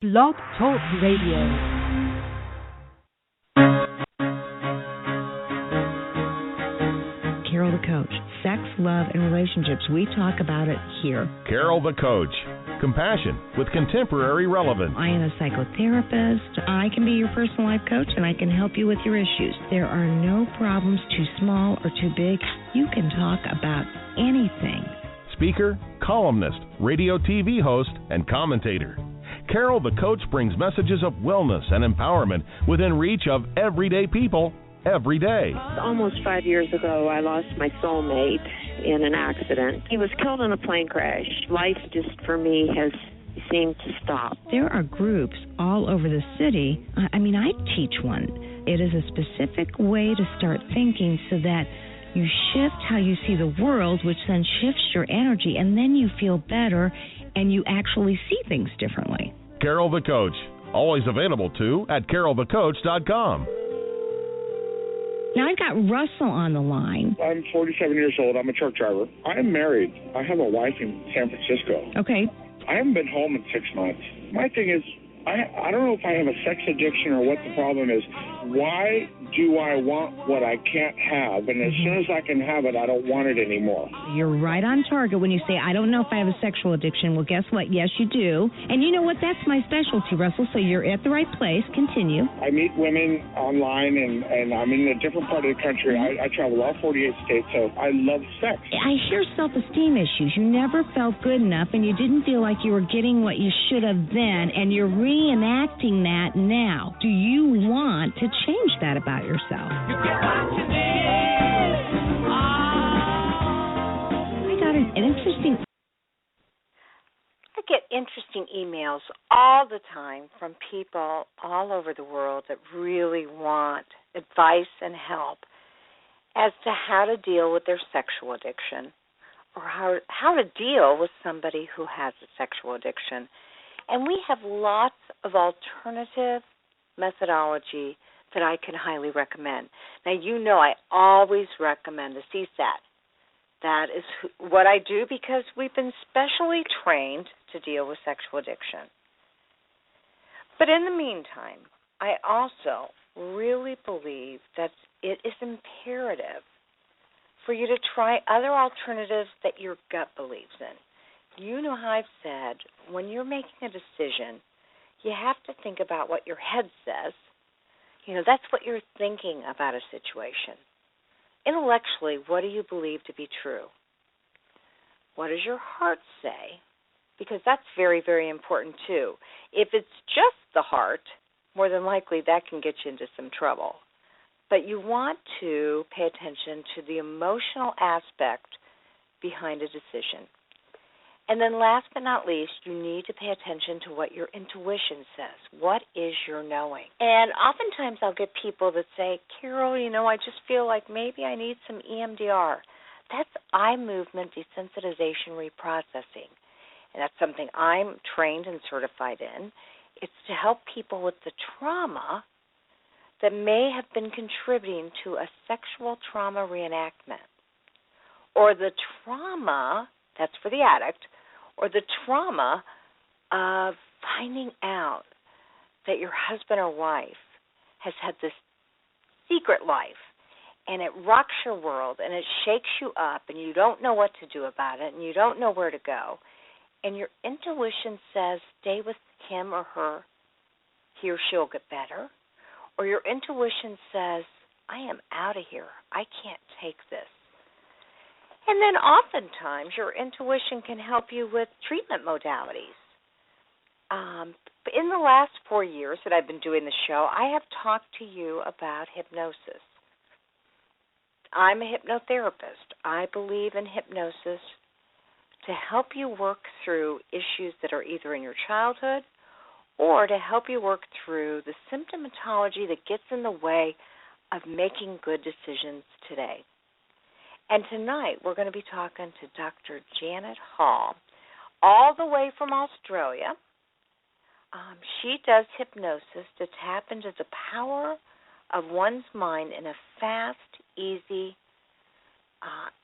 Blog Talk Radio. Carol the Coach. Sex, love, and relationships. We talk about it here. Carol the Coach. Compassion with contemporary relevance. I am a psychotherapist. I can be your personal life coach, and I can help you with your issues. There are no problems too small or too big. You can talk about anything. Speaker, columnist, radio TV host, and commentator. Carol the Coach brings messages of wellness and empowerment within reach of everyday people every day. Almost 5 years ago, I lost my soulmate in an accident. He was killed in a plane crash. Life just, for me, has seemed to stop. There are groups all over the city. I teach one. It is a specific way to start thinking so that you shift how you see the world, which then shifts your energy, and then you feel better and you actually see things differently. Carol the Coach, always available too at carolthecoach.com. Now I've got Russell on the line. I'm 47 years old. I'm a truck driver. I am married. I have a wife in San Francisco. Okay. I haven't been home in 6 months. My thing is, I don't know if I have a sex addiction or what the problem is. Why do I want what I can't have? And as soon as I can have it, I don't want it anymore. You're right on target when you say, I don't know if I have a sexual addiction. Well, guess what? Yes, you do. And you know what? That's my specialty, Russell, so you're at the right place. Continue. I meet women online, and I'm in a different part of the country. I travel all 48 states, so I love sex. I hear self-esteem issues. You never felt good enough, and you didn't feel like you were getting what you should have then, and you're reenacting that now. Do you want to change that about yourself? You get what you need. I got an interesting... I get interesting emails all the time from people all over the world that really want advice and help as to how to deal with their sexual addiction or how to deal with somebody who has a sexual addiction. And we have lots of alternative methodology that I can highly recommend. Now, you know I always recommend a CSAT. That is what I do because we've been specially trained to deal with sexual addiction. But in the meantime, I also really believe that it is imperative for you to try other alternatives that your gut believes in. You know how I've said, when you're making a decision, you have to think about what your head says. You know, that's what you're thinking about a situation. Intellectually, what do you believe to be true? What does your heart say? Because that's very, very important too. If it's just the heart, more than likely that can get you into some trouble. But you want to pay attention to the emotional aspect behind a decision. And then last but not least, you need to pay attention to what your intuition says. What is your knowing? And oftentimes I'll get people that say, Carol, I just feel like maybe I need some EMDR. That's eye movement desensitization reprocessing. And that's something I'm trained and certified in. It's to help people with the trauma that may have been contributing to a sexual trauma reenactment. Or the trauma, that's for the addict, or the trauma of finding out that your husband or wife has had this secret life, and it rocks your world, and it shakes you up, and you don't know what to do about it, and you don't know where to go, and your intuition says stay with him or her, he or she will get better, or your intuition says, I am out of here, I can't take this. And then oftentimes your intuition can help you with treatment modalities. In the last 4 years that I've been doing the show, I have talked to you about hypnosis. I'm a hypnotherapist. I believe in hypnosis to help you work through issues that are either in your childhood or to help you work through the symptomatology that gets in the way of making good decisions today. And tonight we're going to be talking to Dr. Janet Hall, all the way from Australia. She does hypnosis to tap into the power of one's mind in a fast, easy,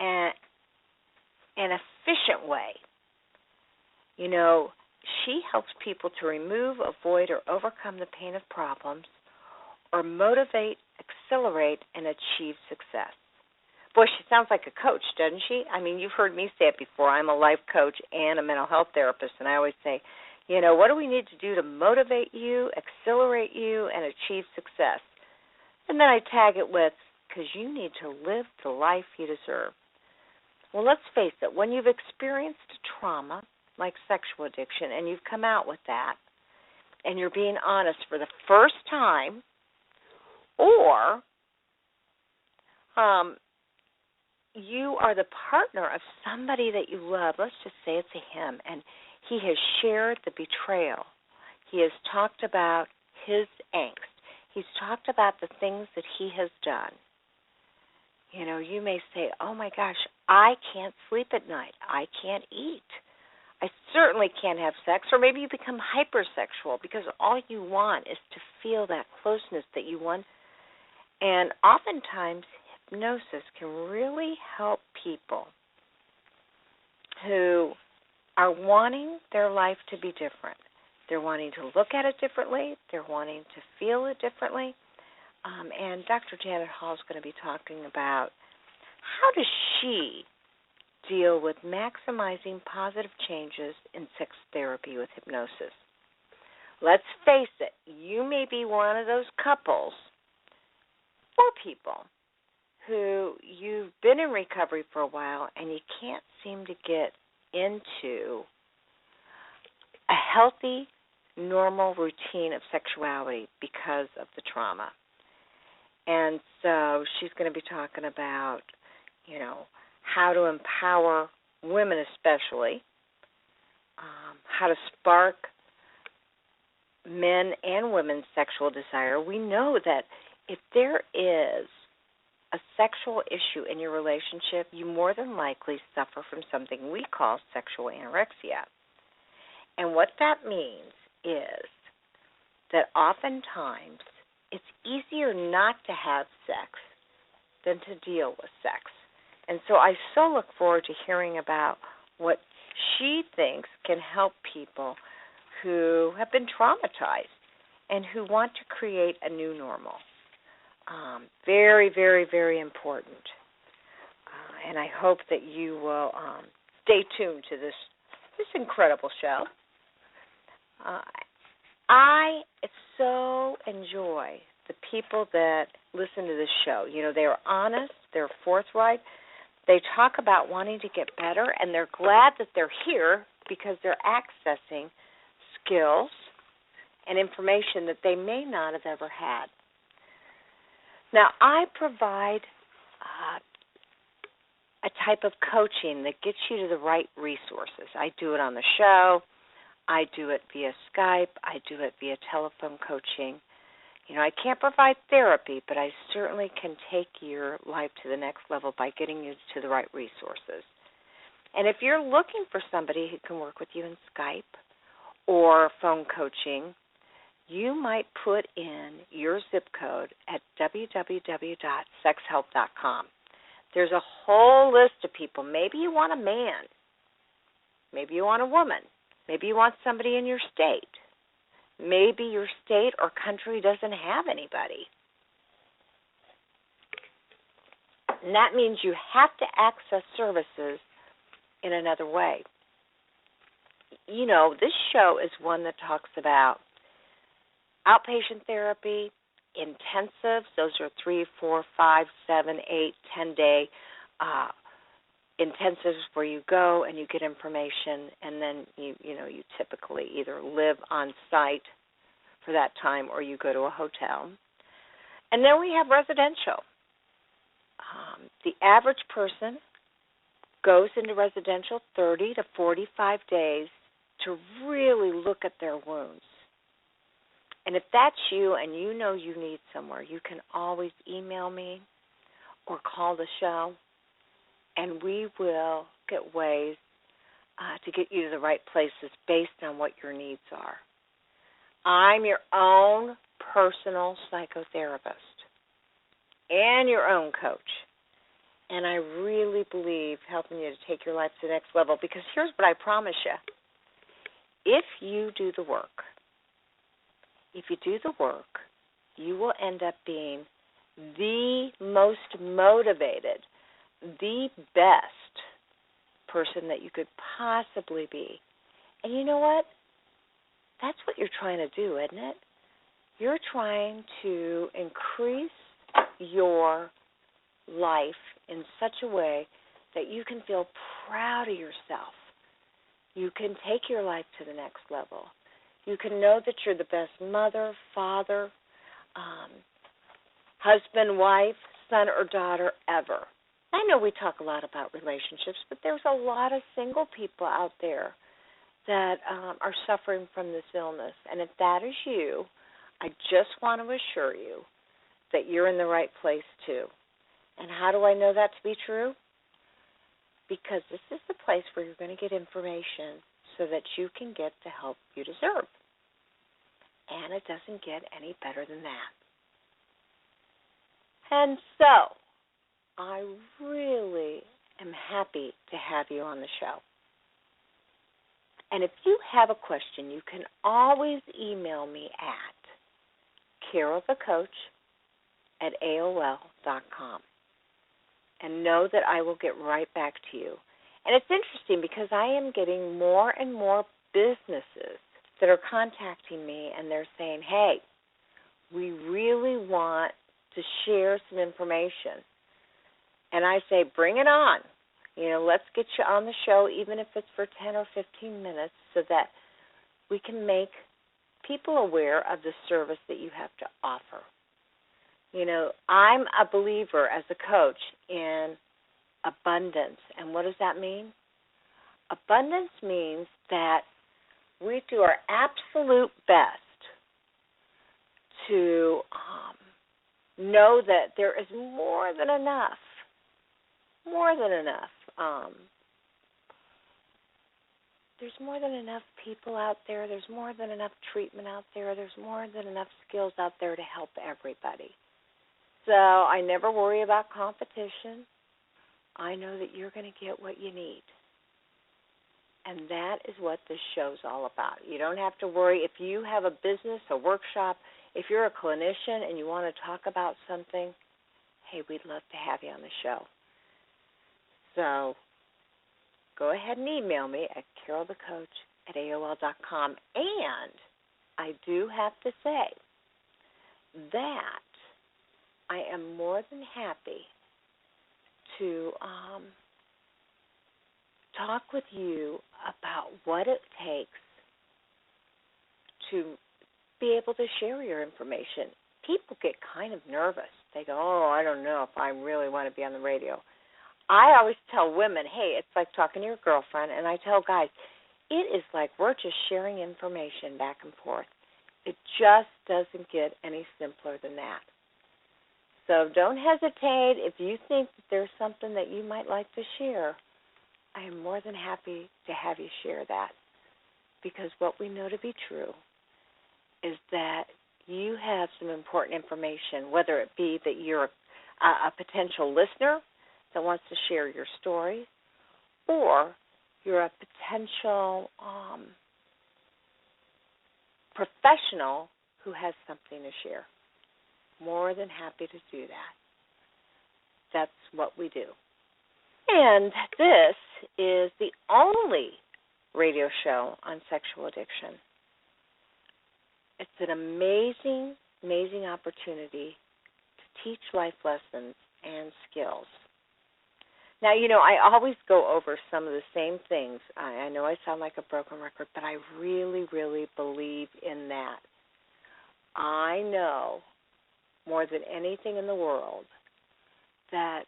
and efficient way. she helps people to remove, avoid, or overcome the pain of problems, or motivate, accelerate, and achieve success. Boy, she sounds like a coach, doesn't she? I mean, you've heard me say it before. I'm a life coach and a mental health therapist, and I always say, what do we need to do to motivate you, accelerate you, and achieve success? And then I tag it with, because you need to live the life you deserve. Well, let's face it, when you've experienced a trauma like sexual addiction and you've come out with that and you're being honest for the first time, or you are the partner of somebody that you love, let's just say it's a him, and he has shared the betrayal. He has talked about his angst. He's talked about the things that he has done. You may say, oh, my gosh, I can't sleep at night. I can't eat. I certainly can't have sex. Or maybe you become hypersexual because all you want is to feel that closeness that you want. And oftentimes, hypnosis can really help people who are wanting their life to be different. They're wanting to look at it differently. They're wanting to feel it differently. And Dr. Janet Hall is going to be talking about how does she deal with maximizing positive changes in sex therapy with hypnosis. Let's face it, you may be one of those couples or people who you've been in recovery for a while and you can't seem to get into a healthy, normal routine of sexuality because of the trauma. And so she's going to be talking about, how to empower women especially, how to spark men and women's sexual desire. We know that if there is a sexual issue in your relationship, you more than likely suffer from something we call sexual anorexia. And what that means is that oftentimes it's easier not to have sex than to deal with sex. And so I so look forward to hearing about what she thinks can help people who have been traumatized and who want to create a new normal. Very, very, very important. And I hope that you will stay tuned to this incredible show. I so enjoy the people that listen to this show. They're honest, they're forthright, they talk about wanting to get better, and they're glad that they're here because they're accessing skills and information that they may not have ever had. Now, I provide a type of coaching that gets you to the right resources. I do it on the show. I do it via Skype. I do it via telephone coaching. I can't provide therapy, but I certainly can take your life to the next level by getting you to the right resources. And if you're looking for somebody who can work with you in Skype or phone coaching, you might put in your zip code at www.sexhelp.com. There's a whole list of people. Maybe you want a man. Maybe you want a woman. Maybe you want somebody in your state. Maybe your state or country doesn't have anybody. And that means you have to access services in another way. This show is one that talks about outpatient therapy, intensives. Those are 3, 4, 5, 7, 8, 10-day intensives where you go and you get information, and then you typically either live on site for that time or you go to a hotel. And then we have residential. The average person goes into residential 30 to 45 days to really look at their wounds. And if that's you and you know you need somewhere, you can always email me or call the show, and we will get ways to get you to the right places based on what your needs are. I'm your own personal psychotherapist and your own coach, and I really believe helping you to take your life to the next level, because here's what I promise you. if you do the work, you will end up being the most motivated, the best person that you could possibly be. And you know what? That's what you're trying to do, isn't it? You're trying to increase your life in such a way that you can feel proud of yourself. You can take your life to the next level. You can know that you're the best mother, father, husband, wife, son, or daughter ever. I know we talk a lot about relationships, but there's a lot of single people out there that are suffering from this illness. And if that is you, I just want to assure you that you're in the right place too. And how do I know that to be true? Because this is the place where you're going to get information so that you can get the help you deserve. And it doesn't get any better than that. And so, I really am happy to have you on the show. And if you have a question, you can always email me at carolthecoach@aol.com. And know that I will get right back to you. And it's interesting because I am getting more and more businesses that are contacting me and they're saying, hey, we really want to share some information. And I say, bring it on. Let's get you on the show, even if it's for 10 or 15 minutes, so that we can make people aware of the service that you have to offer. I'm a believer as a coach in abundance. And what does that mean? Abundance means that we do our absolute best to know that there is more than enough. There's more than enough people out there. There's more than enough treatment out there. There's more than enough skills out there to help everybody. So I never worry about competition. I know that you're going to get what you need. And that is what this show's all about. You don't have to worry if you have a business, a workshop, if you're a clinician and you want to talk about something, hey, we'd love to have you on the show. So go ahead and email me at carolthecoach@aol.com. And I do have to say that I am more than happy to talk with you about what it takes to be able to share your information. People get kind of nervous. They go, oh, I don't know if I really want to be on the radio. I always tell women, hey, it's like talking to your girlfriend, and I tell guys, it is like we're just sharing information back and forth. It just doesn't get any simpler than that. So don't hesitate. If you think that there's something that you might like to share, I am more than happy to have you share that. Because what we know to be true is that you have some important information, whether it be that you're a potential listener that wants to share your story, or you're a potential professional who has something to share. More than happy to do that. That's what we do. And this is the only radio show on sexual addiction. It's an amazing, amazing opportunity to teach life lessons and skills. Now, I always go over some of the same things. I know I sound like a broken record, but I really, really believe in that. I know more than anything in the world that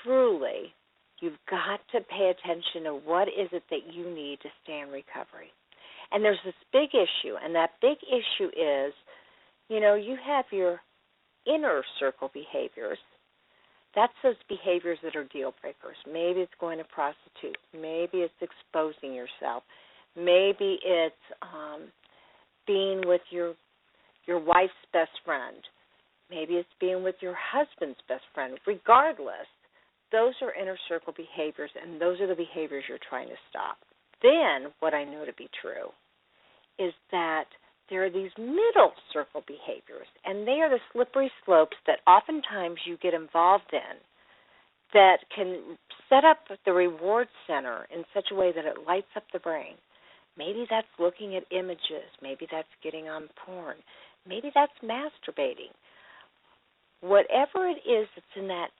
truly you've got to pay attention to what is it that you need to stay in recovery. And there's this big issue, and that big issue is, you have your inner circle behaviors. That's those behaviors that are deal breakers. Maybe it's going to prostitute. Maybe it's exposing yourself. Maybe it's being with your wife's best friend. Maybe it's being with your husband's best friend. Regardless, those are inner circle behaviors, and those are the behaviors you're trying to stop. Then what I know to be true is that there are these middle circle behaviors, and they are the slippery slopes that oftentimes you get involved in that can set up the reward center in such a way that it lights up the brain. Maybe that's looking at images. Maybe that's getting on porn. Maybe that's masturbating. Whatever it is that's in that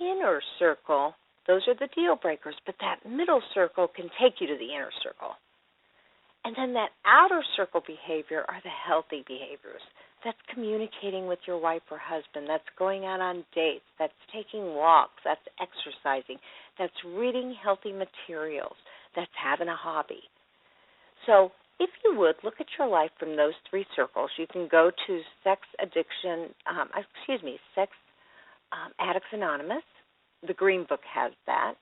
inner circle, those are the deal breakers, but that middle circle can take you to the inner circle. And then that outer circle behavior are the healthy behaviors. That's communicating with your wife or husband. That's going out on dates. That's taking walks. That's exercising. That's reading healthy materials. That's having a hobby. So if you would, look at your life from those three circles. You can go to Sex Addicts Anonymous. The Green Book has that.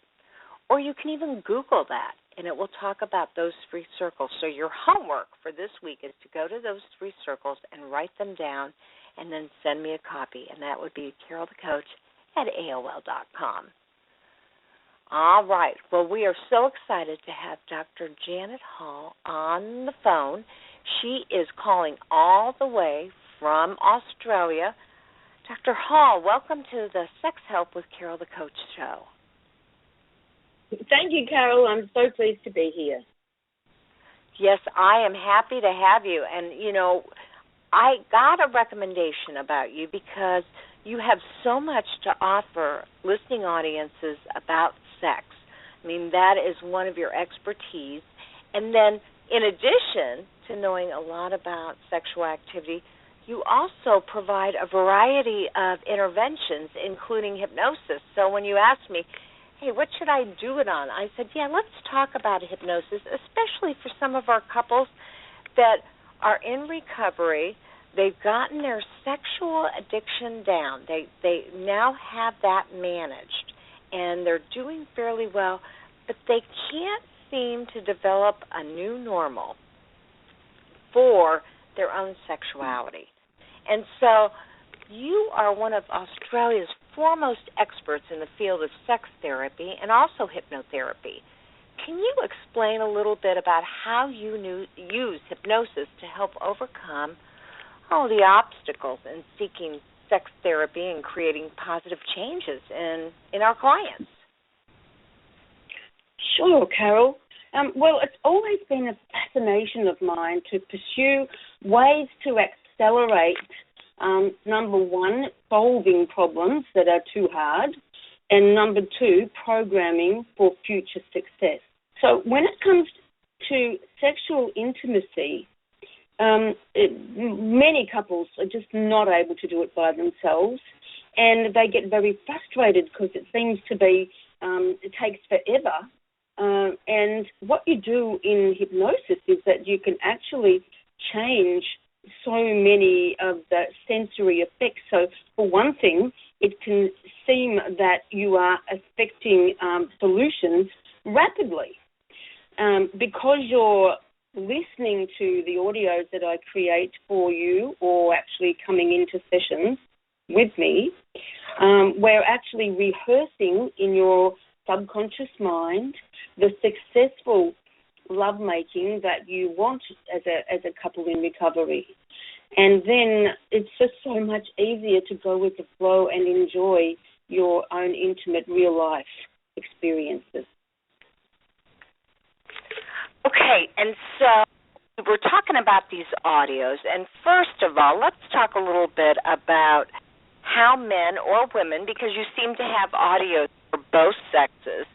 Or you can even Google that, and it will talk about those three circles. So your homework for this week is to go to those three circles and write them down and then send me a copy, and that would be carolthecoach@AOL.com. All right. Well, we are so excited to have Dr. Janet Hall on the phone. She is calling all the way from Australia. Dr. Hall, welcome to the Sex Help with Carol the Coach show. Thank you, Carol. I'm so pleased to be here. Yes, I am happy to have you. And, you know, I got a recommendation about you because you have so much to offer listening audiences about sex. I mean, that is one of your expertise. And then, in addition to knowing a lot about sexual activity, you also provide a variety of interventions, including hypnosis. So when you asked me, hey, what should I do it on? I said, yeah, let's talk about hypnosis, especially for some of our couples that are in recovery. They've gotten their sexual addiction down. They now have that managed, and they're doing fairly well, but they can't seem to develop a new normal for their own sexuality. And so you are one of Australia's foremost experts in the field of sex therapy and also hypnotherapy. Can you explain a little bit about how you use hypnosis to help overcome all the obstacles in seeking sex therapy and creating positive changes in our clients? Sure, Carol. Well, it's always been a fascination of mine to pursue ways to accelerate, number one, solving problems that are too hard, and number two, programming for future success. So when it comes to sexual intimacy, many couples are just not able to do it by themselves, and they get very frustrated because it seems to be, it takes forever. And what you do in hypnosis is that you can actually change so many of the sensory effects. So for one thing, it can seem that you are affecting solutions rapidly. Because you're listening to the audios that I create for you or actually coming into sessions with me, we're actually rehearsing in your subconscious mind the successful lovemaking that you want as a couple in recovery. And then it's just so much easier to go with the flow and enjoy your own intimate real life experiences. Okay, and so we're talking about these audios, and first of all, let's talk a little bit about how men or women, because you seem to have audios for both sexes,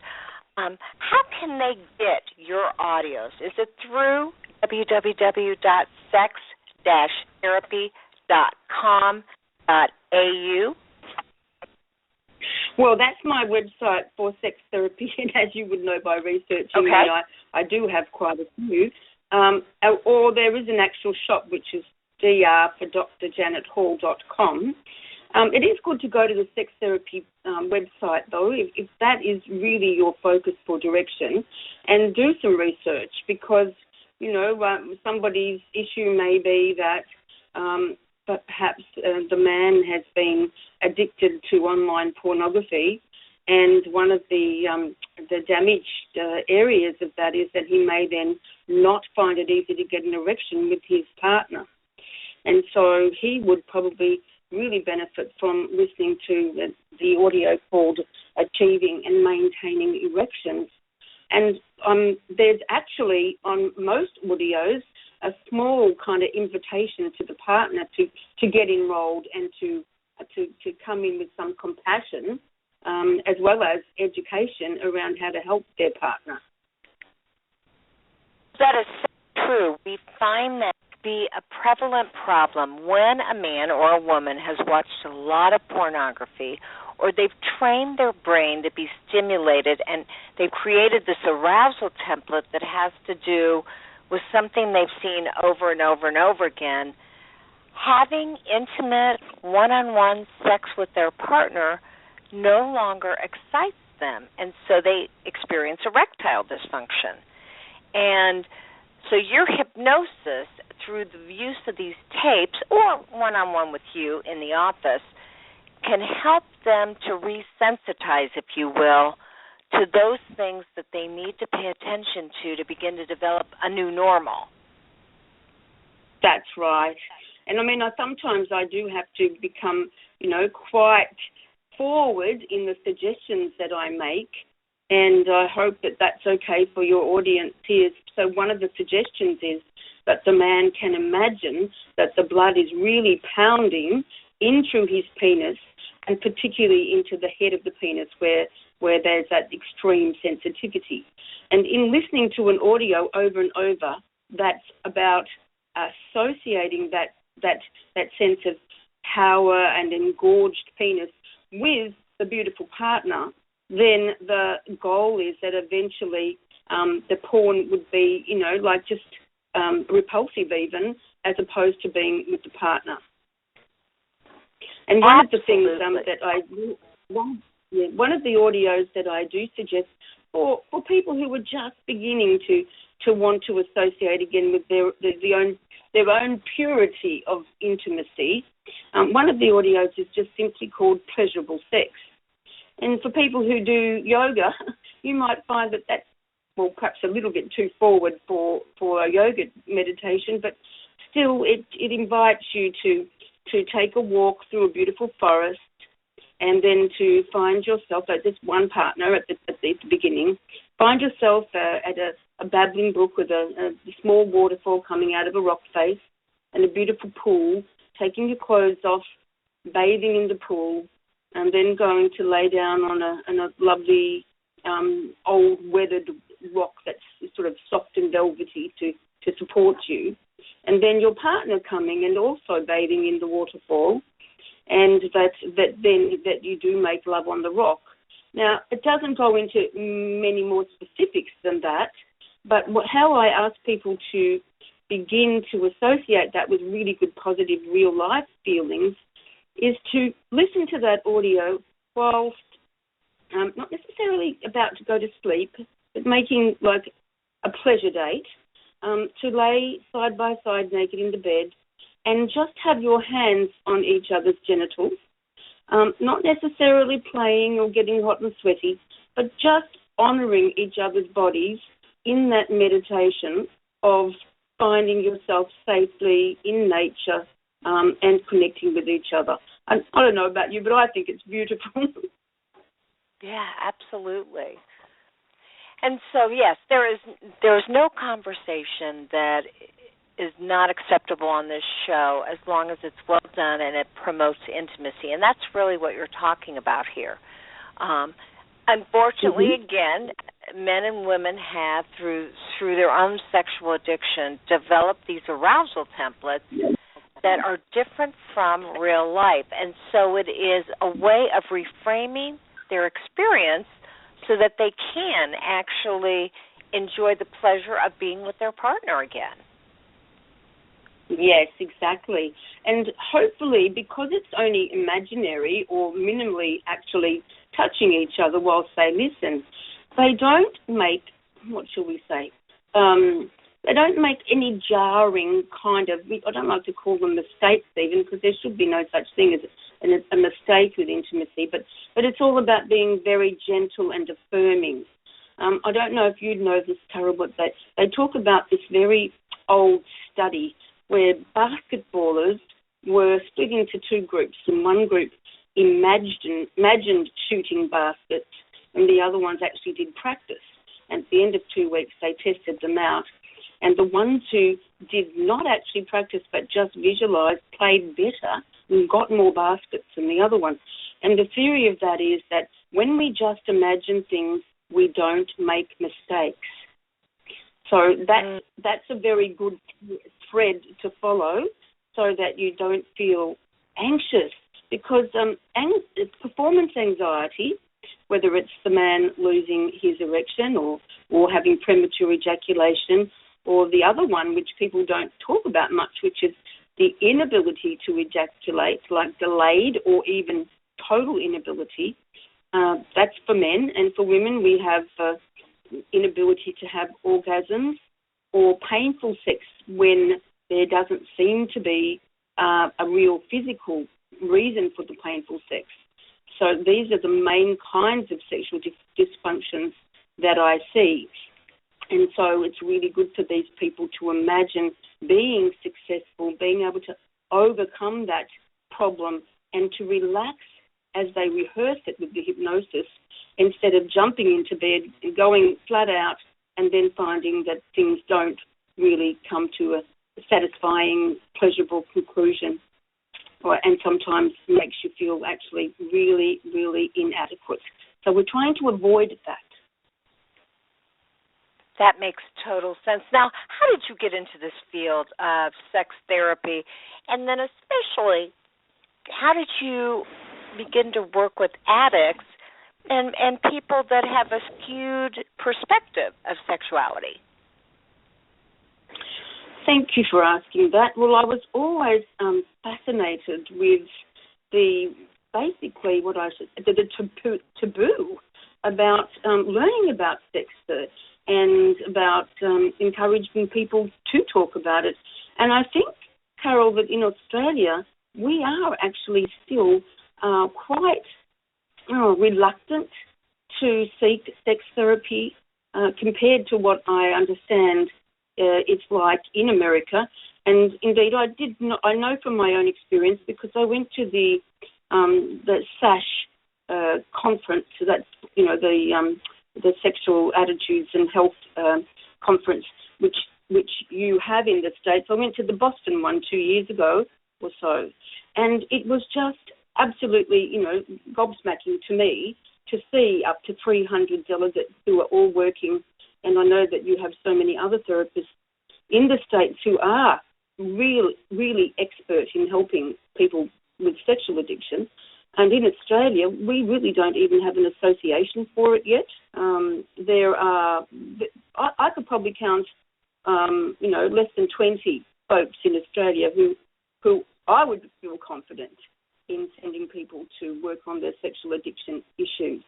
how can they get your audios? Is it through www.sex-therapy.com.au? Well, that's my website for sex therapy, and as you would know by researching me, I do have quite a few. Or there is an actual shop, which is dr for drjanethall.com. It is good to go to the sex therapy website, though, if that is really your focus for direction, and do some research because, you know, somebody's issue may be that but perhaps the man has been addicted to online pornography, and one of the damaged areas of that is that he may then not find it easy to get an erection with his partner. And so he would probably really benefit from listening to the audio called Achieving and Maintaining Erections. And there's actually, on most audios, a small kind of invitation to the partner to get enrolled and to come in with some compassion, as well as education around how to help their partner. That is so true. We find that to be a prevalent problem when a man or a woman has watched a lot of pornography, or they've trained their brain to be stimulated and they've created this arousal template that has to do with something they've seen over and over and over again. Having intimate, one-on-one sex with their partner no longer excites them, and so they experience erectile dysfunction. And so your hypnosis, through the use of these tapes or one-on-one with you in the office, can help them to resensitize, if you will, to those things that they need to pay attention to begin to develop a new normal. That's right. And I mean, sometimes I do have to become, quite forward in the suggestions that I make, and I hope that that's okay for your audience here. So one of the suggestions is that the man can imagine that the blood is really pounding in through his penis, and particularly into the head of the penis where there's that extreme sensitivity. And in listening to an audio over and over, that's about associating that sense of power and engorged penis with the beautiful partner, then the goal is that eventually the porn would be, just repulsive even, as opposed to being with the partner. And one of the things one of the audios that I do suggest for people who are just beginning to want to associate again with their own purity of intimacy, one of the audios is just simply called Pleasurable Sex. And for people who do yoga, you might find that that's, well, perhaps a little bit too forward for a yoga meditation, but still it invites you to take a walk through a beautiful forest, and then to find yourself at this one partner at the beginning, find yourself at a babbling brook with a small waterfall coming out of a rock face and a beautiful pool, taking your clothes off, bathing in the pool, and then going to lay down on a lovely old weathered rock that's sort of soft and velvety to support you. And then your partner coming and also bathing in the waterfall, and that you do make love on the rock. Now, it doesn't go into many more specifics than that, but how I ask people to begin to associate that with really good, positive, real-life feelings is to listen to that audio whilst not necessarily about to go to sleep, but making like a pleasure date, to lay side by side naked in the bed and just have your hands on each other's genitals, not necessarily playing or getting hot and sweaty, but just honouring each other's bodies in that meditation of finding yourself safely in nature and connecting with each other. I don't know about you, but I think it's beautiful. Yeah, absolutely. And so, yes, there is no conversation that is not acceptable on this show as long as it's well done and it promotes intimacy. And that's really what you're talking about here. Unfortunately, again, men and women have, through their own sexual addiction, developed these arousal templates that are different from real life. And so it is a way of reframing their experience so that they can actually enjoy the pleasure of being with their partner again. Yes, exactly. And hopefully, because it's only imaginary or minimally actually touching each other whilst they listen, they don't make, what shall we say, they don't make any jarring kind of, I don't like to call them mistakes even, because there should be no such thing as a mistake with intimacy, but it's all about being very gentle and affirming. I don't know if you'd know this, Carol, but they talk about this very old study where basketballers were split into two groups, and one group imagined shooting baskets, and the other ones actually did practice. And at the end of 2 weeks, they tested them out. And the ones who did not actually practice but just visualised played better and got more baskets than the other ones. And the theory of that is that when we just imagine things, we don't make mistakes. So that's a very good thread to follow so that you don't feel anxious. Because performance anxiety, whether it's the man losing his erection or having premature ejaculation, or the other one, which people don't talk about much, which is the inability to ejaculate, like delayed or even total inability, that's for men. And for women, we have inability to have orgasms or painful sex when there doesn't seem to be a real physical reason for the painful sex. So these are the main kinds of sexual dysfunctions that I see. And so it's really good for these people to imagine being successful, being able to overcome that problem and to relax as they rehearse it with the hypnosis instead of jumping into bed and going flat out and then finding that things don't really come to a satisfying, pleasurable conclusion, and sometimes makes you feel actually really, really inadequate. So we're trying to avoid that. That makes total sense. Now, how did you get into this field of sex therapy? And then especially, how did you begin to work with addicts and people that have a skewed perspective of sexuality? Thank you for asking that. Well, I was always fascinated with the taboo about learning about sex and about encouraging people to talk about it. And I think, Carol, that in Australia we are actually still quite reluctant to seek sex therapy compared to what I understand it's like in America. And indeed, I know from my own experience because I went to the SASH conference. So that's the Sexual Attitudes and Health conference, which you have in the States. I went to the Boston one 2 years ago or so, and it was just absolutely, gobsmacking to me to see up to 300 delegates who are all working. And I know that you have so many other therapists in the States who are really, really expert in helping people with sexual addiction. And in Australia, we really don't even have an association for it yet. I could probably count, less than 20 folks in Australia who I would feel confident in sending people to work on their sexual addiction issues.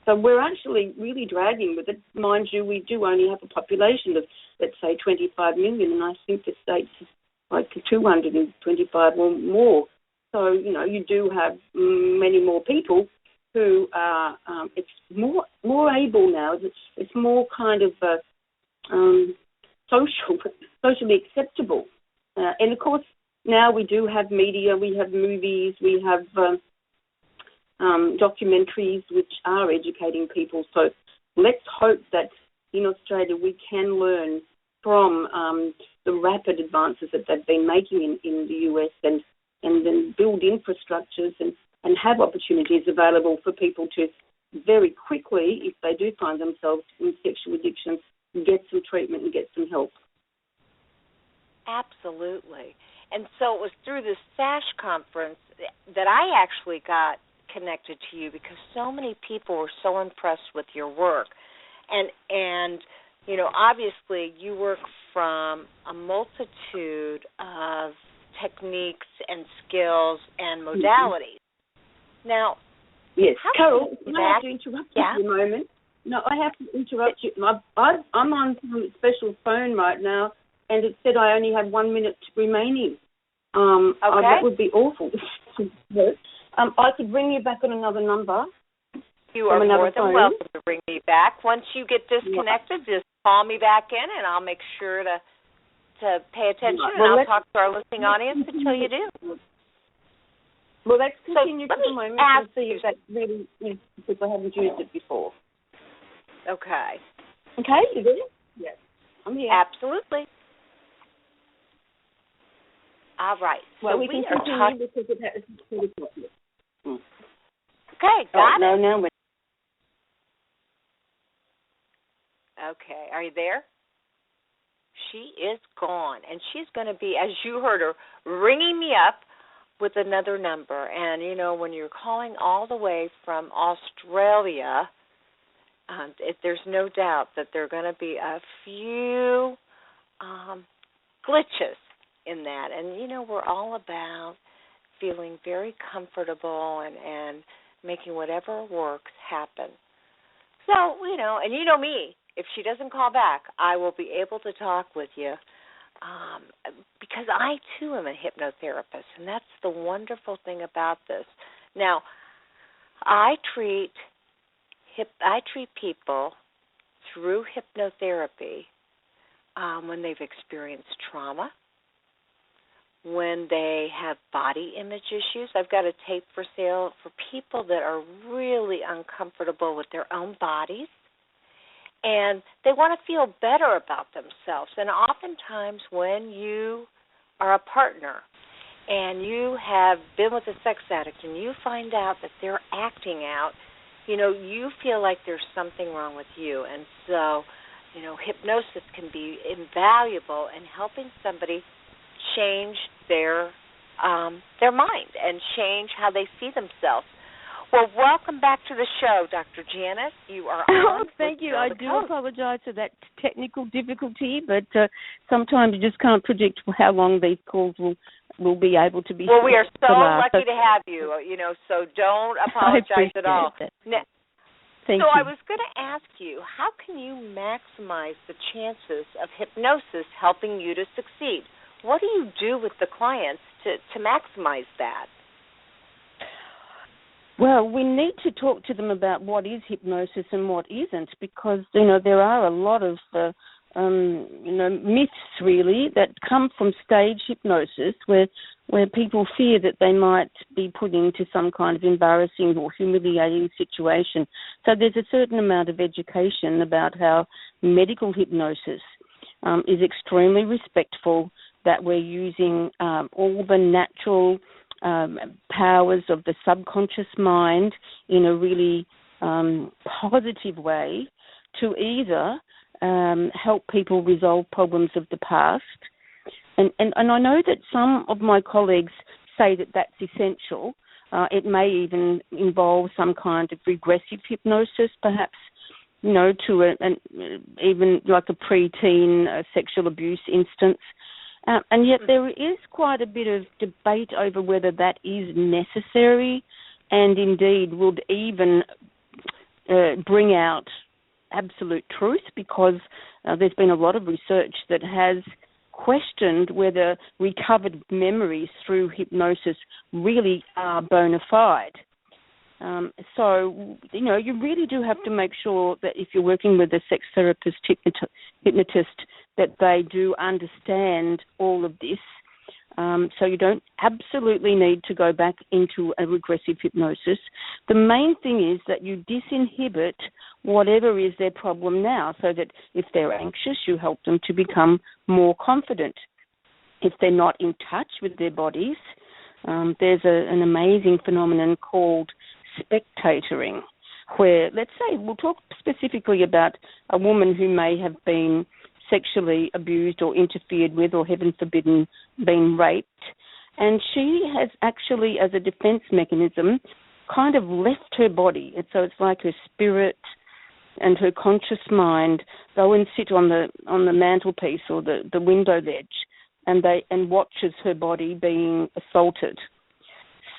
So we're actually really dragging with it. Mind you, we do only have a population of, let's say, 25 million, and I think the States is like 225 or more. So, you do have many more people who are, it's more able now. It's more kind of socially acceptable. And, of course, now we do have media, we have movies, we have documentaries which are educating people. So let's hope that in Australia we can learn from the rapid advances that they've been making in the US and then build infrastructures and have opportunities available for people to very quickly, if they do find themselves in sexual addiction, get some treatment and get some help. Absolutely. And so it was through this SASH conference that I actually got connected to you because so many people were so impressed with your work. And obviously you work from a multitude of techniques and skills and modalities. Now, yes, Carol, I have to interrupt you for a moment. No, I have to interrupt you. I'm on some special phone right now, and it said I only have 1 minute remaining. Okay. That would be awful. I could bring you back on another number. You are more than welcome to bring me back. Once you get disconnected, just call me back in, and I'll make sure to pay attention, and I'll talk to our listening audience until you do. Well, let's continue for the moment and see if that really, people haven't used it before. Okay. Okay, you there? Yes, I'm here. Absolutely. All right. Well, we can continue because it has Okay, got it. No. Okay, are you there? She is gone, and she's going to be, as you heard her, ringing me up with another number. And, when you're calling all the way from Australia, there's no doubt that there are going to be a few glitches in that. And, we're all about feeling very comfortable and making whatever works happen. So, and you know me, if she doesn't call back, I will be able to talk with you because I, too, am a hypnotherapist, and that's the wonderful thing about this. Now, I treat people through hypnotherapy when they've experienced trauma, when they have body image issues. I've got a tape for sale for people that are really uncomfortable with their own bodies, and they want to feel better about themselves. And oftentimes when you are a partner and you have been with a sex addict and you find out that they're acting out, you feel like there's something wrong with you. And so, hypnosis can be invaluable in helping somebody change their mind and change how they see themselves. Well, welcome back to the show, Dr. Janet. You are on. Thank you. I do apologize for that technical difficulty, but sometimes you just can't predict how long these calls will be able to be. Well, we are so lucky to have you, so don't apologize at all. Thank you. I was going to ask you, how can you maximize the chances of hypnosis helping you to succeed? What do you do with the clients to maximize that? Well, we need to talk to them about what is hypnosis and what isn't, because there are a lot of myths really that come from stage hypnosis where people fear that they might be put into some kind of embarrassing or humiliating situation. So there's a certain amount of education about how medical hypnosis is extremely respectful, that we're using all the natural powers of the subconscious mind in a really positive way to either help people resolve problems of the past. And I know that some of my colleagues say that that's essential. It may even involve some kind of regressive hypnosis, perhaps, to even like a preteen sexual abuse instance. And yet there is quite a bit of debate over whether that is necessary and indeed would even bring out absolute truth, because there's been a lot of research that has questioned whether recovered memories through hypnosis really are bona fide. So, you really do have to make sure that if you're working with a sex therapist, hypnotist, that they do understand all of this. So you don't absolutely need to go back into a regressive hypnosis. The main thing is that you disinhibit whatever is their problem now, so that if they're anxious, you help them to become more confident. If they're not in touch with their bodies, there's an amazing phenomenon called spectatoring, where, let's say, we'll talk specifically about a woman who may have been sexually abused or interfered with, or heaven forbid, been raped, and she has actually, as a defense mechanism, kind of left her body. And so it's like her spirit and her conscious mind go and sit on the mantelpiece or the window ledge, and watches her body being assaulted.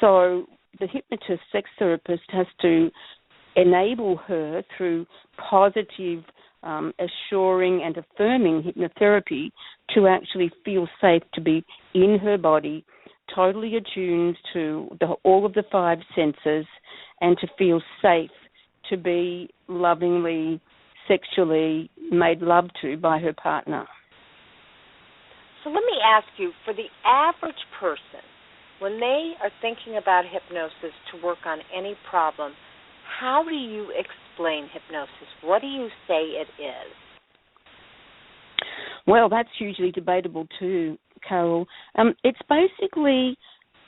So the hypnotist, sex therapist, has to enable her through positive, assuring and affirming hypnotherapy to actually feel safe to be in her body, totally attuned to all of the five senses, and to feel safe to be lovingly, sexually made love to by her partner. So let me ask you, for the average person, when they are thinking about hypnosis to work on any problem, how do you explain hypnosis? What do you say it is? Well, that's usually debatable too, Carol. It's basically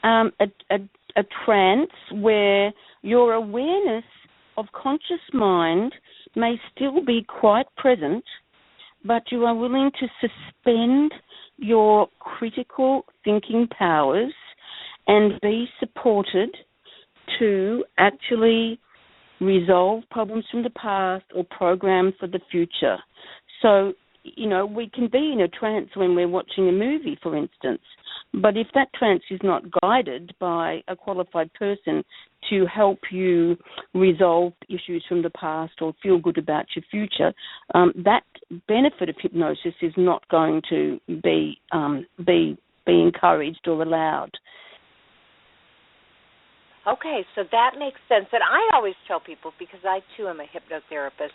a trance where your awareness of conscious mind may still be quite present, but you are willing to suspend your critical thinking powers and be supported to actually resolve problems from the past or program for the future. So, we can be in a trance when we're watching a movie, for instance, but if that trance is not guided by a qualified person to help you resolve issues from the past or feel good about your future, that benefit of hypnosis is not going to be encouraged or allowed. Okay, so that makes sense. And I always tell people, because I too am a hypnotherapist,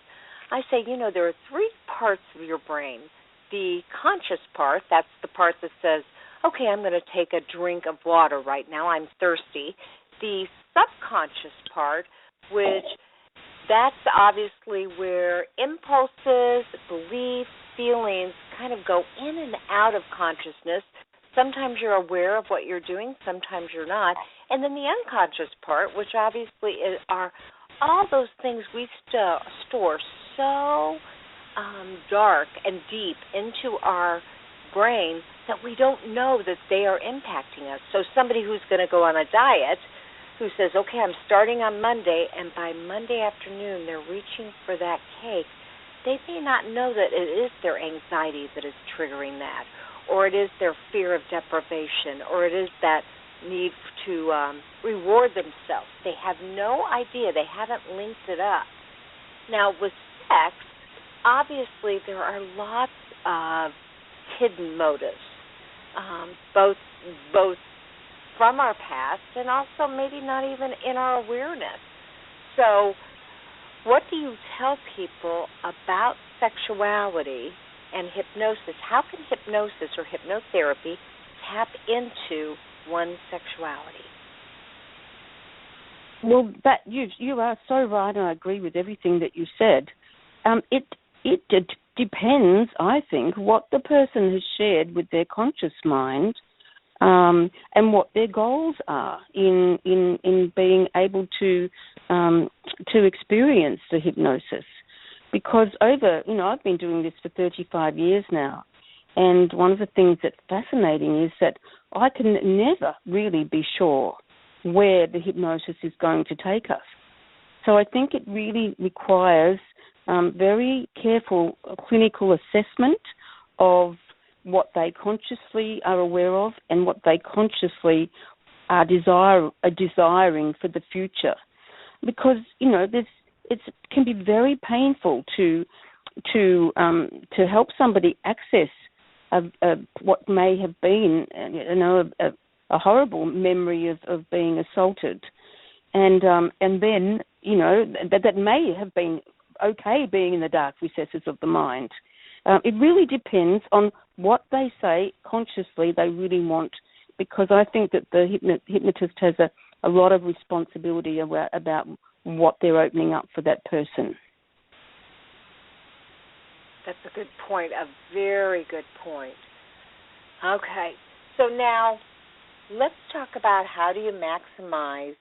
I say, there are three parts of your brain. The conscious part, that's the part that says, okay, I'm going to take a drink of water right now, I'm thirsty. The subconscious part, which that's obviously where impulses, beliefs, feelings kind of go in and out of consciousness. Sometimes you're aware of what you're doing, sometimes you're not. And then the unconscious part, which obviously are all those things we store so dark and deep into our brain that we don't know that they are impacting us. So somebody who's going to go on a diet, who says, okay, I'm starting on Monday, and by Monday afternoon they're reaching for that cake, they may not know that it is their anxiety that is triggering that, or it is their fear of deprivation, or it is that need to reward themselves. They have no idea. They haven't linked it up. Now, with sex, obviously there are lots of hidden motives, both from our past and also maybe not even in our awareness. So what do you tell people about sexuality and hypnosis? How can hypnosis or hypnotherapy tap into one's sexuality? Well, that you are so right, and I agree with everything that you said. It depends, I think, what the person has shared with their conscious mind, and what their goals are in being able to experience the hypnosis. Because I've been doing this for 35 years now, and one of the things that's fascinating is that I can never really be sure where the hypnosis is going to take us. So I think it really requires very careful clinical assessment of what they consciously are aware of and what they consciously are desiring for the future. Because, it can be very painful to help somebody access what may have been, a horrible memory of being assaulted, and then that may have been okay being in the dark recesses of the mind. It really depends on what they say consciously they really want, because I think that the hypnotist has a lot of responsibility about what they're opening up for that person. That's a good point, a very good point. Okay, so now let's talk about how do you maximize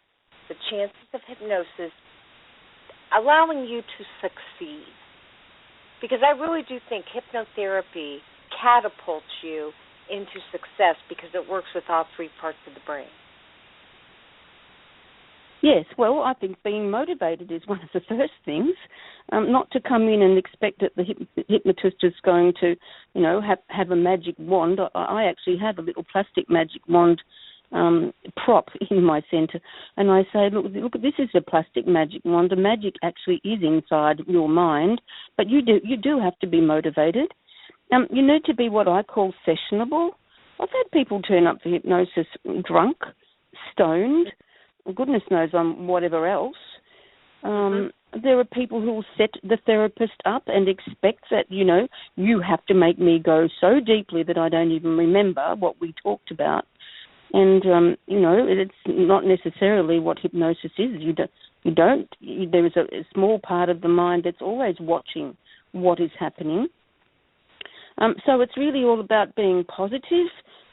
the chances of hypnosis allowing you to succeed. Because I really do think hypnotherapy catapults you into success because it works with all three parts of the brain. Yes, well, I think being motivated is one of the first things. Not to come in and expect that the hypnotist is going to, have a magic wand. I actually have a little plastic magic wand prop in my centre, and I say, look, this is a plastic magic wand. The magic actually is inside your mind, but you do have to be motivated. You need to be what I call sessionable. I've had people turn up for hypnosis drunk, stoned, goodness knows on whatever else. there are people who will set the therapist up and expect that, you have to make me go so deeply that I don't even remember what we talked about. And, it's not necessarily what hypnosis is. There is a small part of the mind that's always watching what is happening. So it's really all about being positive,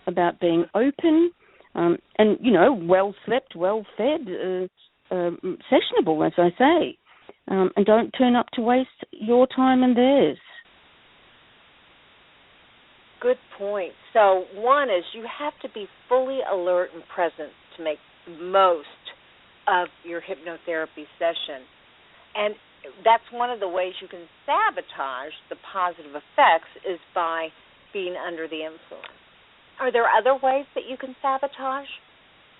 about being open, and, well slept, well fed, sessionable, as I say. And don't turn up to waste your time and theirs. Good point. So one is you have to be fully alert and present to make the most of your hypnotherapy session. And that's one of the ways you can sabotage the positive effects is by being under the influence. Are there other ways that you can sabotage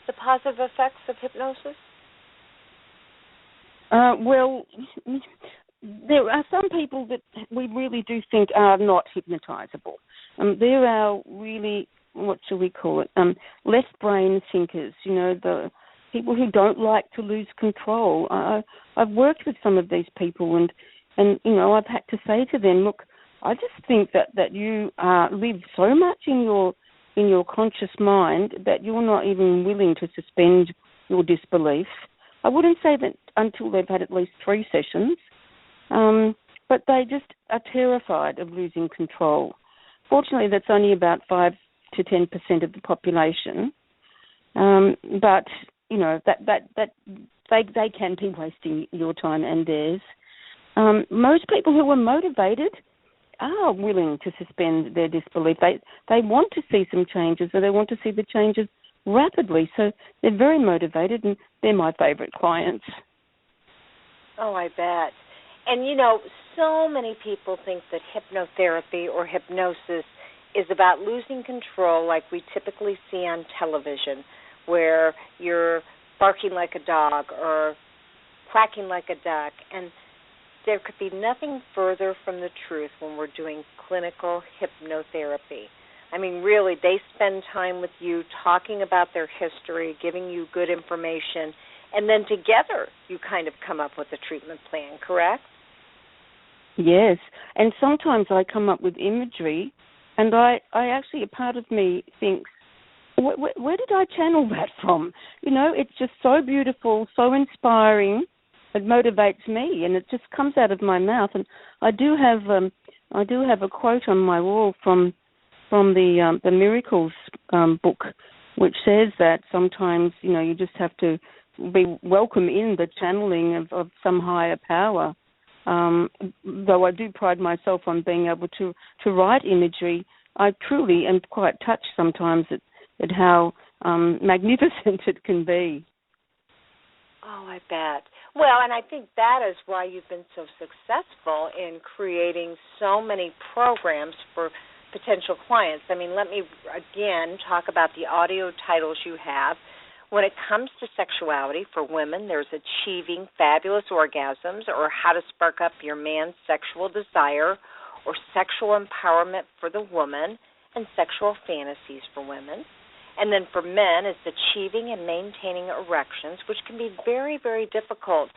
the positive effects of hypnosis? Well, there are some people that we really do think are not hypnotizable. There are really, what shall we call it, less brain thinkers, the people who don't like to lose control. I've worked with some of these people and I've had to say to them, look, I just think that you live so much in your conscious mind that you're not even willing to suspend your disbelief. I wouldn't say that until they've had at least 3 sessions, but they just are terrified of losing control. Fortunately, that's only about 5 to 10% of the population, but that they can be wasting your time and theirs. Most people who are motivated are willing to suspend their disbelief. They want to see some changes, or they want to see the changes rapidly. So they're very motivated, and they're my favorite clients. Oh, I bet. And, so many people think that hypnotherapy or hypnosis is about losing control like we typically see on television, where you're barking like a dog or quacking like a duck. And there could be nothing further from the truth when we're doing clinical hypnotherapy. I mean, really, they spend time with you talking about their history, giving you good information, and then together you kind of come up with a treatment plan, correct? Yes, and sometimes I come up with imagery, and I actually, a part of me thinks, where did I channel that from? It's just so beautiful, so inspiring. It motivates me, and it just comes out of my mouth. And I do have a quote on my wall from the Miracles book, which says that sometimes you just have to be welcome in the channeling of some higher power. Though I do pride myself on being able to write imagery, I truly am quite touched sometimes at how magnificent it can be. Oh, I bet. Well, and I think that is why you've been so successful in creating so many programs for potential clients. I mean, let me again talk about the audio titles you have. When it comes to sexuality for women, there's Achieving Fabulous Orgasms, or How to Spark Up Your Man's Sexual Desire, or Sexual Empowerment for the Woman, and Sexual Fantasies for Women. And then for men, it's Achieving and Maintaining Erections, which can be very, very difficult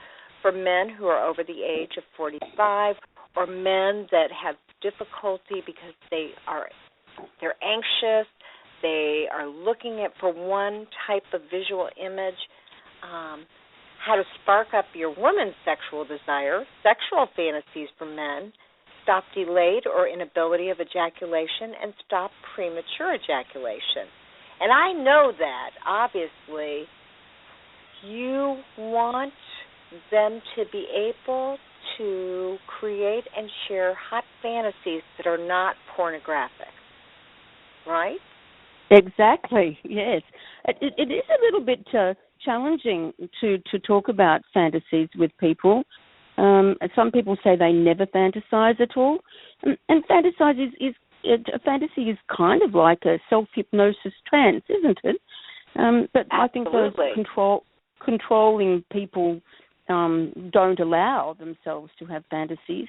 for men who are over the age of 45, or men that have difficulty because they're anxious. They are looking for one type of visual image. How to Spark Up Your Woman's Sexual Desire, Sexual Fantasies for Men, Stop Delayed or Inability of Ejaculation, and Stop Premature Ejaculation. And I know that, obviously, you want them to be able to create and share hot fantasies that are not pornographic, right? Exactly, yes. It is a little bit challenging to talk about fantasies with people. Some people say they never fantasize at all. And fantasize a fantasy is kind of like a self-hypnosis trance, isn't it? But I think those controlling people don't allow themselves to have fantasies.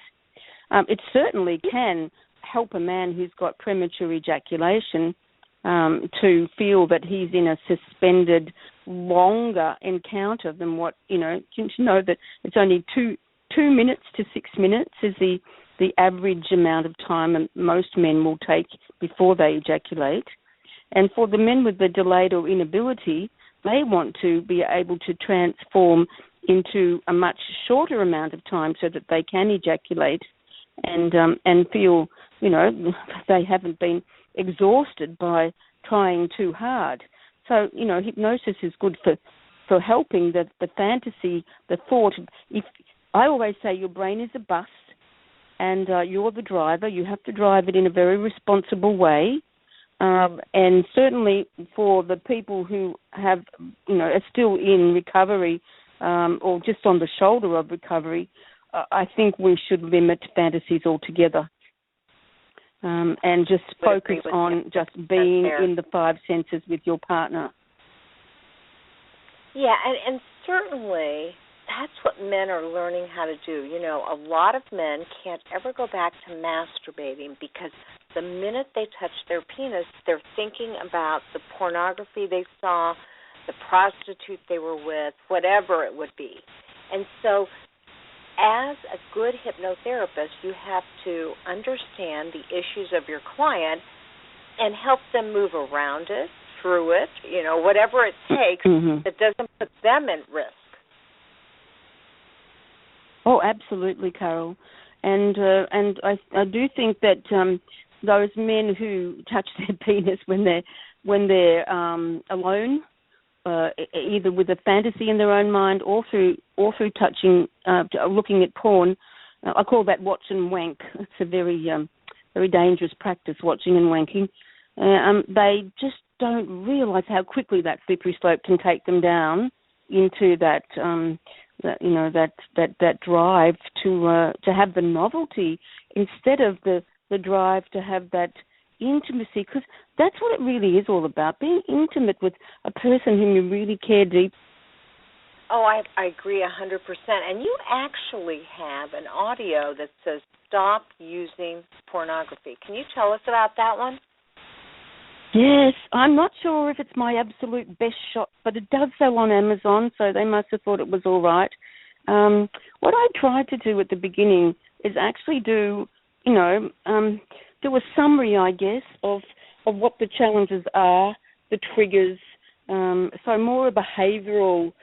It certainly can help a man who's got premature ejaculation to feel that he's in a suspended, longer encounter than what, to know that it's only 2 2 minutes to 6 minutes is the average amount of time most men will take before they ejaculate. And for the men with the delayed or inability, they want to be able to transform into a much shorter amount of time so that they can ejaculate and feel, they haven't been exhausted by trying too hard. So, hypnosis is good for helping the fantasy, the thought. If I always say your brain is a bus and you're the driver, you have to drive it in a very responsible way. And certainly for the people who are still in recovery or just on the shoulder of recovery, I think we should limit fantasies altogether and just focus on just being in the five senses with your partner. Yeah, and certainly that's what men are learning how to do. A lot of men can't ever go back to masturbating because the minute they touch their penis, they're thinking about the pornography they saw, the prostitute they were with, whatever it would be. And so as a good hypnotherapist, you have to understand the issues of your client and help them move around it, through it, whatever it takes that doesn't put them at risk. Oh, absolutely, Carol. And I do think that those men who touch their penis when they're alone, either with a fantasy in their own mind or through touching, looking at porn, I call that watch and wank. It's a very very dangerous practice, watching and wanking. They just don't realise how quickly that slippery slope can take them down into that drive to have the novelty instead of the drive to have that intimacy, because that's what it really is all about, being intimate with a person whom you really care deep. Oh, I agree 100%. And you actually have an audio that says, "Stop using pornography." Can you tell us about that one? Yes, I'm not sure if it's my absolute best shot, but it does sell on Amazon, so they must have thought it was all right. What I tried to do at the beginning is actually do a summary, I guess, of what the challenges are, the triggers, so more a behavioural,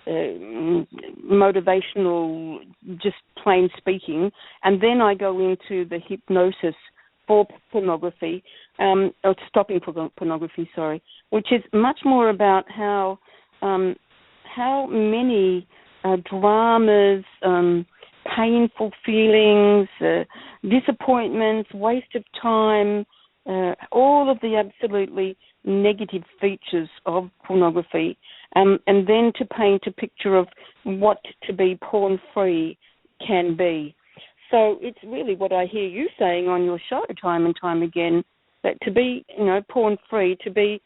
motivational, just plain speaking, and then I go into the hypnosis for pornography, or stopping pornography, which is much more about how many dramas, painful feelings, disappointments, waste of time, all of the absolutely negative features of pornography, and then to paint a picture of what to be porn-free can be. So it's really what I hear you saying on your show time and time again, that to be, porn-free, to be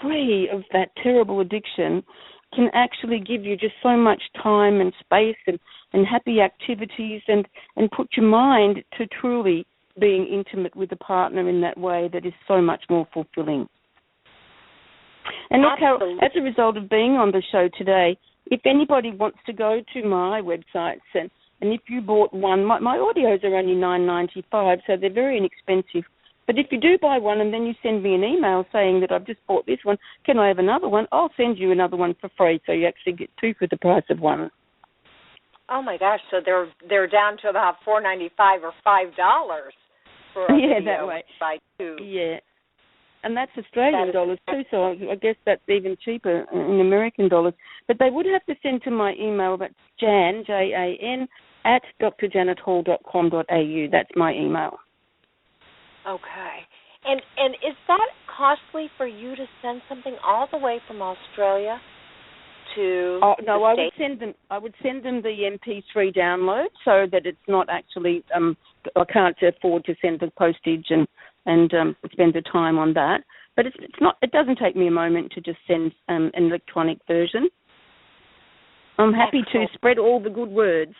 free of that terrible addiction can actually give you just so much time and space and happy activities and put your mind to truly being intimate with a partner in that way that is so much more fulfilling. And look, Carol, as a result of being on the show today, if anybody wants to go to my websites and if you bought one, my audios are only $9.95, so they're very inexpensive. But if you do buy one and then you send me an email saying that I've just bought this one, can I have another one? I'll send you another one for free, so you actually get two for the price of one. Oh my gosh! So they're down to about $4.95 or $5 for a video that way. Buy two. Yeah, and that's Australian dollars too. So I guess that's even cheaper in American dollars. But they would have to send to my email. That's Jan, Jan, at drjanethall.com.au. That's my email. Okay. And is that costly for you to send something all the way from Australia to no, I would send them the MP3 download so that it's not actually I can't afford to send the postage and spend the time on that. But it's not. It doesn't take me a moment to just send an electronic version. I'm happy to spread all the good words.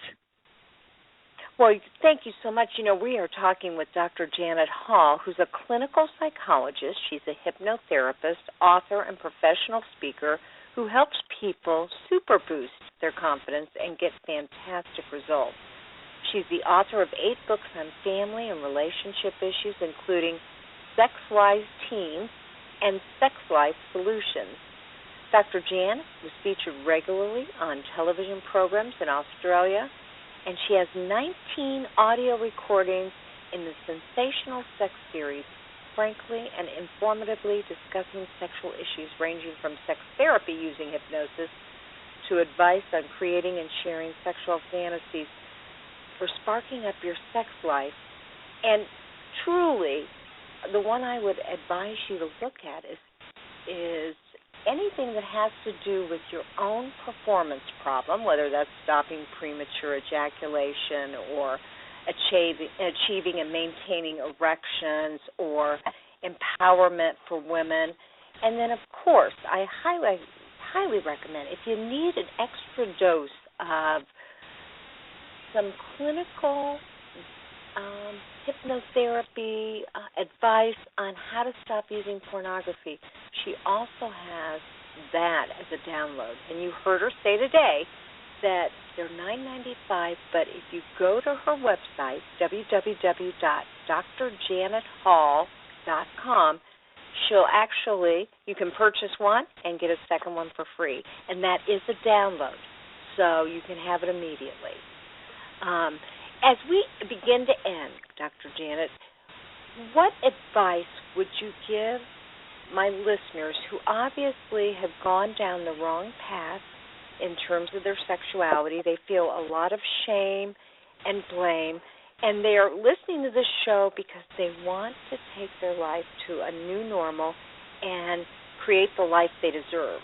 Well, thank you so much. We are talking with Dr. Janet Hall, who's a clinical psychologist. She's a hypnotherapist, author, and professional speaker who helps people super boost their confidence and get fantastic results. She's the author of 8 books on family and relationship issues, including Sex-Wise Teens and Sex Life Solutions. Dr. Janet was featured regularly on television programs in Australia, and she has 19 audio recordings in the sensational sex series, frankly and informatively discussing sexual issues ranging from sex therapy using hypnosis to advice on creating and sharing sexual fantasies for sparking up your sex life. And truly, the one I would advise you to look at is anything that has to do with your own performance problem, whether that's stopping premature ejaculation or achieving and maintaining erections or empowerment for women. And then, of course, I highly recommend, if you need an extra dose of some clinical hypnotherapy advice on how to stop using pornography, she also has that as a download. And you heard her say today that they're $9.95, but if you go to her website, www.drjanethall.com, you can purchase one and get a second one for free. And that is a download, so you can have it immediately. As we begin to end, Dr. Janet, what advice would you give my listeners who obviously have gone down the wrong path in terms of their sexuality? They feel a lot of shame and blame, and they are listening to this show because they want to take their life to a new normal and create the life they deserve.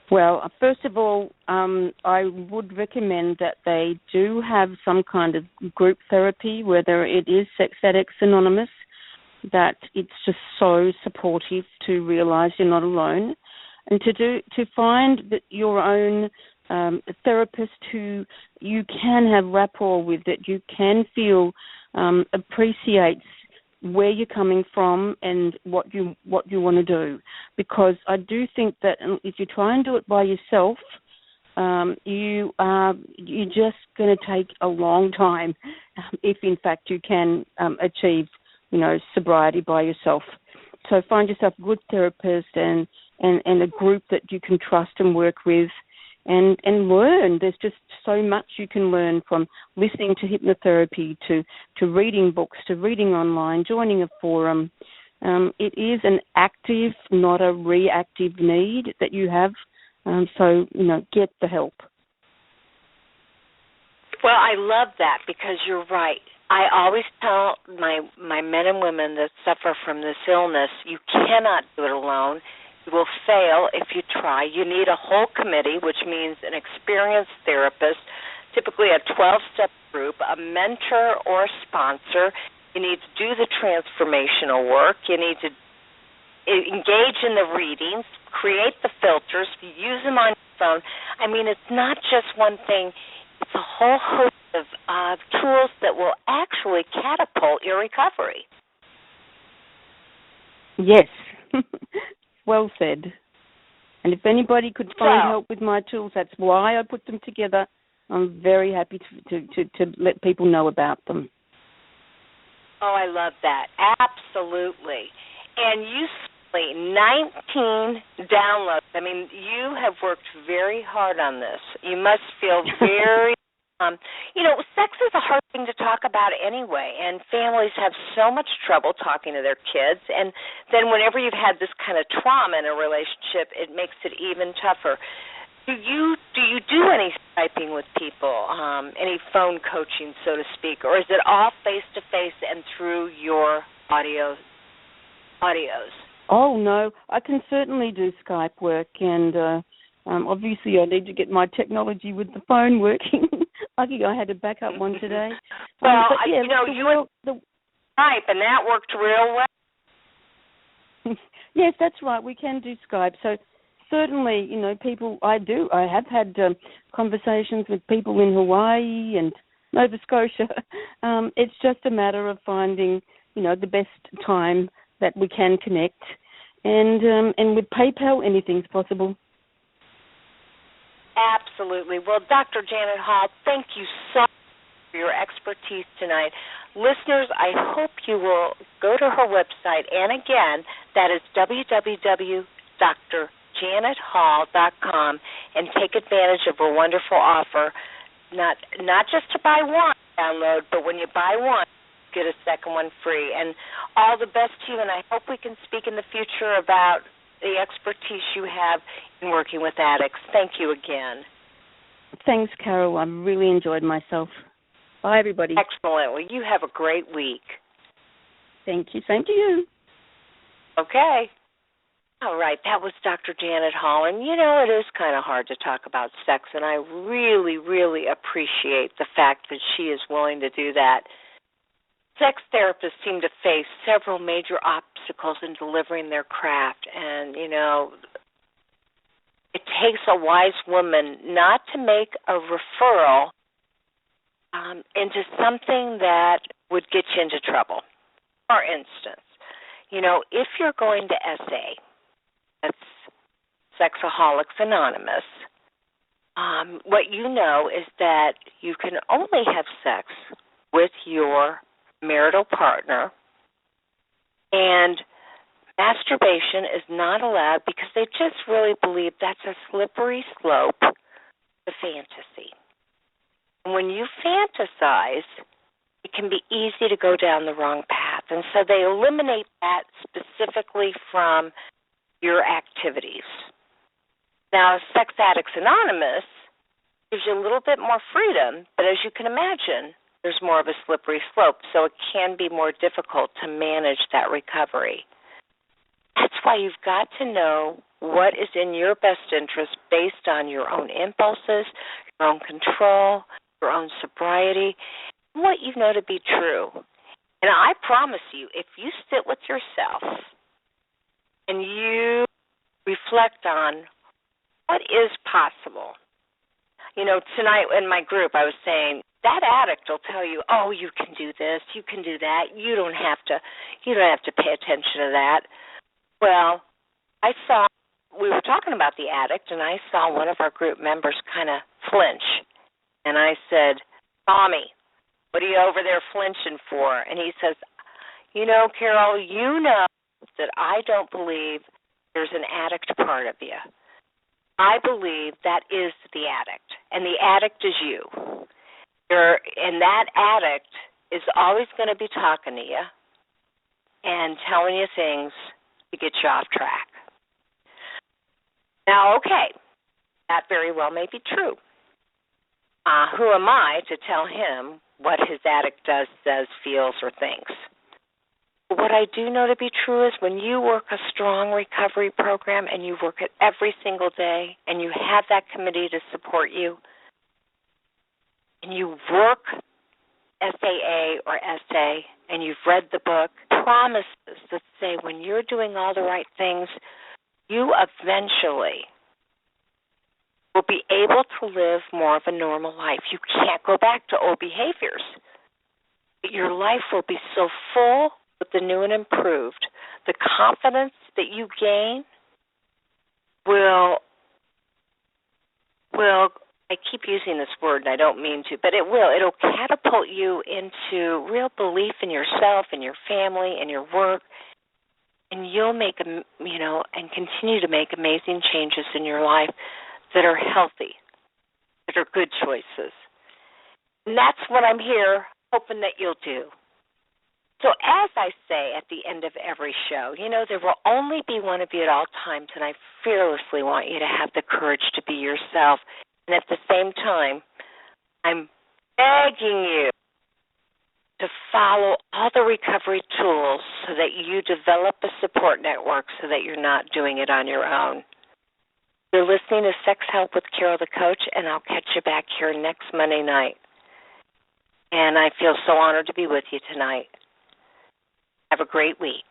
Well, first of all, I would recommend that they do have some kind of group therapy, whether it is Sex Addicts Anonymous, that it's just so supportive to realize you're not alone, and to find that your own therapist who you can have rapport with, that you can feel appreciates where you're coming from and what you want to do. Because I do think that if you try and do it by yourself, you're just going to take a long time if in fact you can achieve sobriety by yourself. So find yourself a good therapist and a group that you can trust and work with, and learn. There's just so much you can learn from listening to hypnotherapy to reading books, to reading online, joining a forum. It is an active, not a reactive need that you have. So get the help. Well, I love that because you're right. I always tell my men and women that suffer from this illness, you cannot do it alone. You will fail if you try. You need a whole committee, which means an experienced therapist, typically a 12-step group, a mentor or a sponsor. You need to do the transformational work. You need to engage in the readings, create the filters, use them on your phone. I mean, it's not just one thing. It's a whole host of tools that will actually catapult your recovery. Yes. Well said. And if anybody could find help with my tools, that's why I put them together. I'm very happy to let people know about them. Oh, I love that. Absolutely. And you 19 downloads. I mean, you have worked very hard on this. You must feel very sex is a hard thing to talk about anyway, and families have so much trouble talking to their kids. And then whenever you've had this kind of trauma in a relationship, it makes it even tougher. Do you do any Skyping with people, any phone coaching, so to speak, or is it all face-to-face and through your audios? Oh, no. I can certainly do Skype work, and obviously I need to get my technology with the phone working. Lucky I had to back up one today. Well, you and Skype, and that worked real well. Yes, that's right. We can do Skype. So certainly, people, I have had conversations with people in Hawaii and Nova Scotia. It's just a matter of finding, the best time that we can connect. And with PayPal, anything's possible. Absolutely. Well, Dr. Janet Hall, thank you so much for your expertise tonight. Listeners, I hope you will go to her website, and again, that is www.drjanethall.com, and take advantage of her wonderful offer, not just to buy one download, but when you buy one, get a second one free. And all the best to you, and I hope we can speak in the future about the expertise you have in working with addicts. Thank you again. Thanks, Carol. I really enjoyed myself. Bye, everybody. Excellent. Well, you have a great week. Thank you. Same to you. Okay. All right. That was Dr. Janet Hall. And, you know, it is kind of hard to talk about sex, and I really, really appreciate the fact that she is willing to do that. Sex therapists seem to face several major obstacles in delivering their craft, and, you know, it takes a wise woman not to make a referral into something that would get you into trouble. For instance, you know, if you're going to SA, that's Sexaholics Anonymous, what you know is that you can only have sex with your marital partner, and masturbation is not allowed because they just really believe that's a slippery slope to fantasy. And when you fantasize, it can be easy to go down the wrong path, and so they eliminate that specifically from your activities. Now, Sex Addicts Anonymous gives you a little bit more freedom, but as you can imagine, there's more of a slippery slope, so it can be more difficult to manage that recovery. That's why you've got to know what is in your best interest based on your own impulses, your own control, your own sobriety, and what you know to be true. And I promise you, if you sit with yourself and you reflect on what is possible. You know, tonight in my group I was saying, that addict will tell you, oh, you can do this, you can do that, you don't have to pay attention to that. Well, we were talking about the addict, and I saw one of our group members kind of flinch. And I said, Tommy, what are you over there flinching for? And he says, you know, Carol, you know that I don't believe there's an addict part of you. I believe that is the addict, and the addict is you. And that addict is always going to be talking to you and telling you things to get you off track. Now, okay, that very well may be true. Who am I to tell him what his addict does, says, feels, or thinks? What I do know to be true is when you work a strong recovery program and you work it every single day and you have that committee to support you, and you work SAA or SA and you've read the book, promises that say when you're doing all the right things, you eventually will be able to live more of a normal life. You can't go back to old behaviors. But your life will be so full with the new and improved. The confidence that you gain will I keep using this word and I don't mean to, but it'll catapult you into real belief in yourself and your family and your work, and you'll make, and continue to make amazing changes in your life that are healthy, that are good choices. And that's what I'm here hoping that you'll do. So as I say at the end of every show, there will only be one of you at all times, and I fearlessly want you to have the courage to be yourself. And at the same time, I'm begging you to follow all the recovery tools so that you develop a support network so that you're not doing it on your own. You're listening to Sex Help with Carol the Coach, and I'll catch you back here next Monday night. And I feel so honored to be with you tonight. Have a great week.